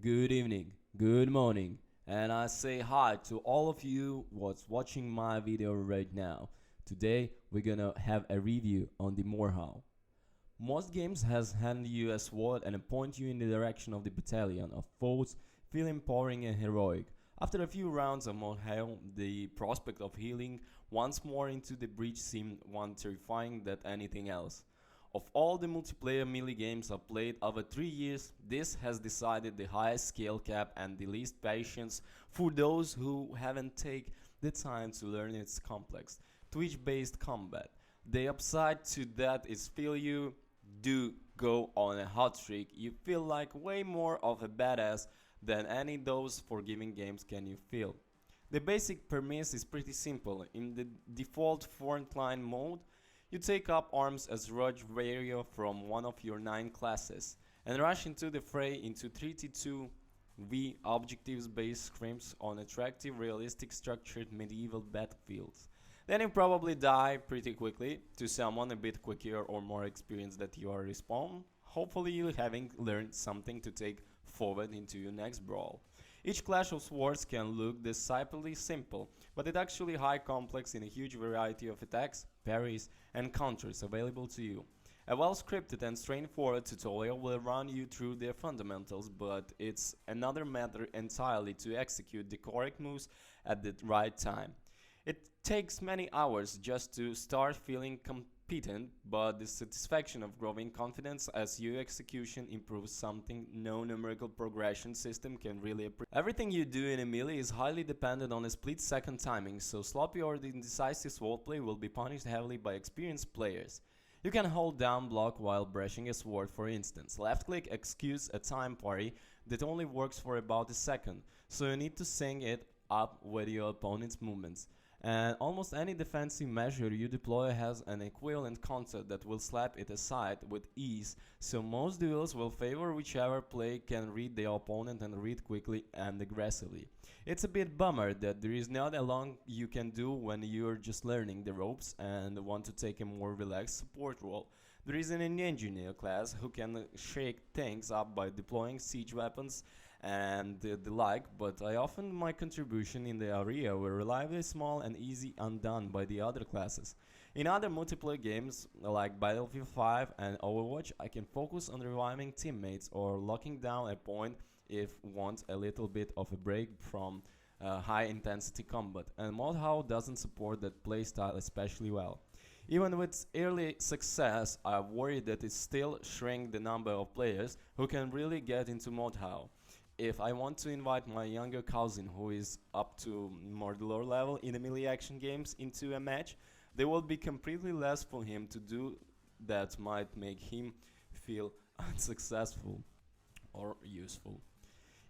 good evening, good morning, and I say hi to all of you what's watching my video right now. Today we're gonna have a review on the Mordhau. Most games has hand you a sword and point you in the direction of the battalion of foes, feel empowering and heroic. After a few rounds of Mordhau, the prospect of healing once more into the breach seemed one terrifying than anything else. Of all the multiplayer melee games I've played over 3 years, this has decided the highest skill cap and the least patience for those who haven't taken the time to learn its complex, twitch-based combat. The upside to that is feel you do go on a hot streak, you feel like way more of a badass than any those forgiving games can you feel. The basic premise is pretty simple. In the default frontline mode, you take up arms as rush warrior from one of your 9 classes and rush into the fray into 32v objectives-based scrims on attractive, realistic structured medieval battlefields. Then you probably die pretty quickly to someone a bit quicker or more experienced than you are respawn, hopefully you having learned something to take forward into your next brawl. Each clash of swords can look deceptively simple, but it's actually high complex in a huge variety of attacks, parries, and counters available to you. A well-scripted and straightforward tutorial will run you through their fundamentals, but it's another matter entirely to execute the correct moves at the right time. It takes many hours just to start feeling competent, but the satisfaction of growing confidence as your execution improves something no numerical progression system can really appreciate. Everything you do in a melee is highly dependent on a split-second timing, so sloppy or indecisive swordplay will be punished heavily by experienced players. You can hold down block while brushing a sword, for instance. Left click executes a time parry that only works for about a second, so you need to sync it up with your opponent's movements. And almost any defensive measure you deploy has an equivalent concept that will slap it aside with ease, so most duels will favor whichever player can read the opponent and read quickly and aggressively. It's a bit bummer that there is not a lot you can do when you're just learning the ropes and want to take a more relaxed support role. There is an engineer class who can shake things up by deploying siege weapons and the like, but I often my contribution in the area were reliably small and easy undone by the other classes. In other multiplayer games like Battlefield 5 and Overwatch, I can focus on reviving teammates or locking down a point if want a little bit of a break from high intensity combat, and Mordhau doesn't support that playstyle especially well. Even with early success, I worry that it still shrink the number of players who can really get into Mordhau. If I want to invite my younger cousin who is up to Mordhau level in the melee action games into a match, there will be completely less for him to do that might make him feel unsuccessful or useful.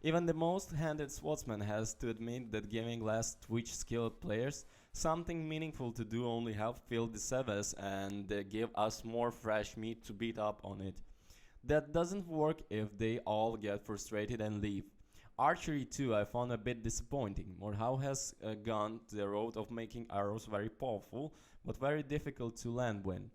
Even the most handed swordsman has to admit that giving less Twitch skilled players something meaningful to do only help fill the service and give us more fresh meat to beat up on it. That doesn't work if they all get frustrated and leave. Archery too I found a bit disappointing. Mordhau has gone the road of making arrows very powerful but very difficult to land when.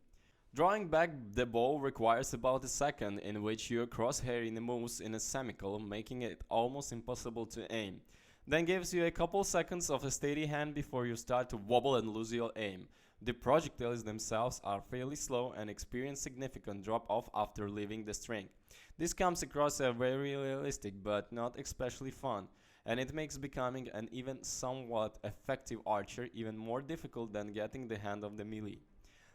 Drawing back the bow requires about a second in which your crosshair moves in a semicircle, making it almost impossible to aim. Then gives you a couple seconds of a steady hand before you start to wobble and lose your aim. The projectiles themselves are fairly slow and experience significant drop-off after leaving the string. This comes across as very realistic but not especially fun, and it makes becoming an even somewhat effective archer even more difficult than getting the hand of the melee.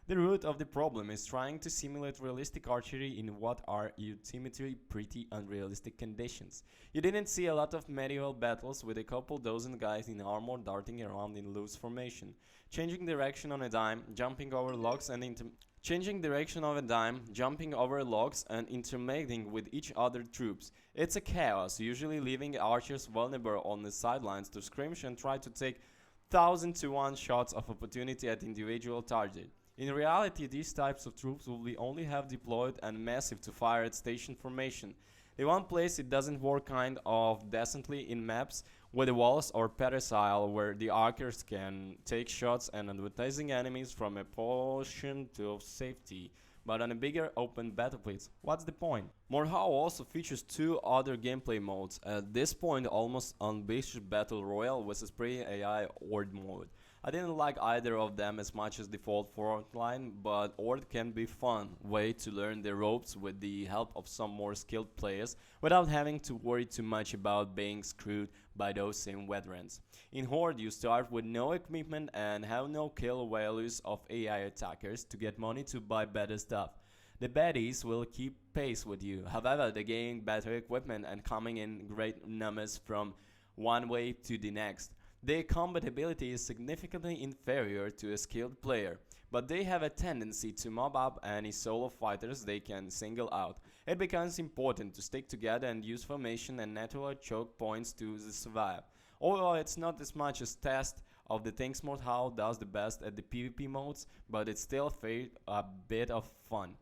The root of the problem is trying to simulate realistic archery in what are ultimately pretty unrealistic conditions. You didn't see a lot of medieval battles with a couple dozen guys in armor darting around in loose formation, changing direction on a dime, jumping over logs and intermingling with each other troops. It's a chaos, usually leaving archers vulnerable on the sidelines to skirmish and try to take 1000-to-1 shots of opportunity at individual target. In reality, these types of troops will be only have deployed and massive to fire at station formation. The one place it doesn't work kind of decently in maps with the walls or pedestal where the archers can take shots and advertising enemies from a portion of safety. but on a bigger open battlefields. What's the point? Mordhau also features two other gameplay modes, at this point almost unambitious Battle Royale versus pre-AI Horde mode. I didn't like either of them as much as default frontline, but Horde can be fun way to learn the ropes with the help of some more skilled players without having to worry too much about being screwed by those same veterans. In Horde you start with no equipment and have no kill values of AI attackers to get money to buy better stuff. The baddies will keep pace with you, however they gain better equipment and coming in great numbers from one wave to the next. Their combat ability is significantly inferior to a skilled player, but they have a tendency to mob up any solo fighters they can single out. It becomes important to stick together and use formation and natural choke points to survive. Although it's not as much as test of the things Mordhau does the best at the PvP modes, but it's still a bit of fun.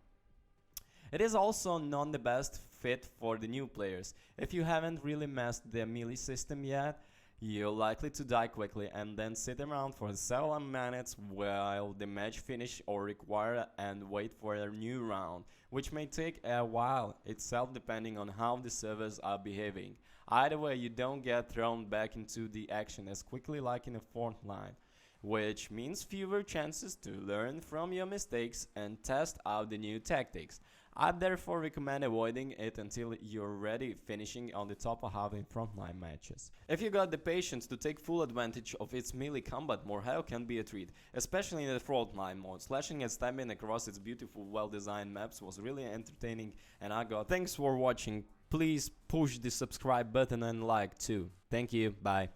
It is also not the best fit for the new players. If you haven't really mastered the melee system yet, you're likely to die quickly and then sit around for several minutes while the match finish or require and wait for a new round, which may take a while itself depending on how the servers are behaving. Either way, you don't get thrown back into the action as quickly like in a frontline, which means fewer chances to learn from your mistakes and test out the new tactics. I therefore recommend avoiding it until you're ready, finishing on the top of having frontline matches. If you got the patience to take full advantage of its melee combat, Mordhau can be a treat, especially in the frontline mode. Slashing and stabbing across its beautiful, well-designed maps was really entertaining, and I got. Thanks for watching. Please push the subscribe button and like too. Thank you. Bye.